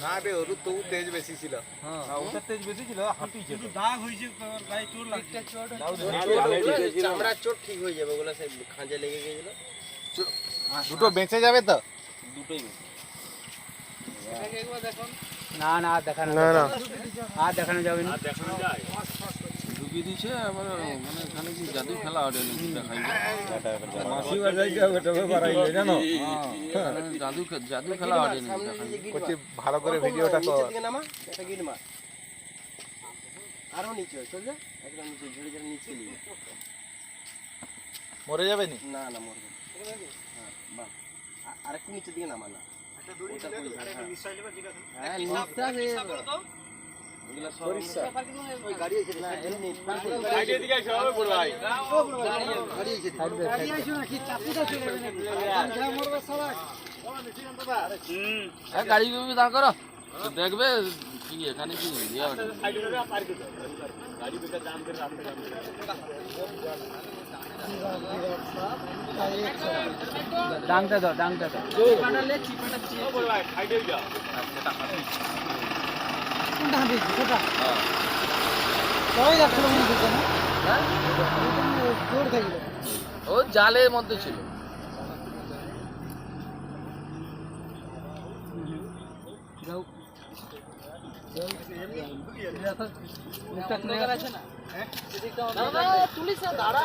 না রে ওর তো তেজ বেশি ছিল। হ্যাঁ ওটা তেজ বেশি ছিল, হাঁপিয়েছে তো। দাগ হইছে গায়ে চোট লাগছে। চামড়ার চোট ঠিক হয়ে যাবে, ওগুলো সব খাঁজে লেগে গিয়েছিল। দুটো বেঁচে যাবে তো? দুটোই না না দেখানো আর দেখানো যাবে না। ঢুকিয়ে দিয়েছে আবার, মানে এখানে কি জাদু খেলা ওঠে নাকি দেখাই জাদু খেলা ওঠে নাকি দেখাই। করছি ভালো করে ভিডিওটা কর। নিচের দিকে নামা, এটা গিট মার। আরো নিচে চল যা, একদম নিচে ঝুড়ি ঝুড়ি নিচে নিয়ে। মরে যাবে নি? না না মরবে না। হ্যাঁ বাহ, আরেকটু নিচের দিকে নামা না। একটা দড়ি দিলে একটা নিশ্চয় নেবে, ঠিক আছে? হ্যাঁ নিশ্চয় করো তো। এগুলা সব ওই গাড়ি আছে না, এর নেই। গাড়ি দিকে সব বড় ভাই। গাড়ি আছে। গাড়ি আইছো নাকি চাপুটা চলে যাবে নাকি? কাম খেলা মরবে সারা। গাড়ি দাঁড় করো, দেখবে কি এখানে কি ইয়ে ওঠে। ডাংটা দাও, ডাংটা দাও। কোনটা হাঁপিয়েছে? সেটা? সবাই যাচ্ছিল মনে হচ্ছে না? জোর থাকলো। ও জালের মধ্যে ছিল। মুখটা খুলে আছে না? তুলিস না, দাঁড়া।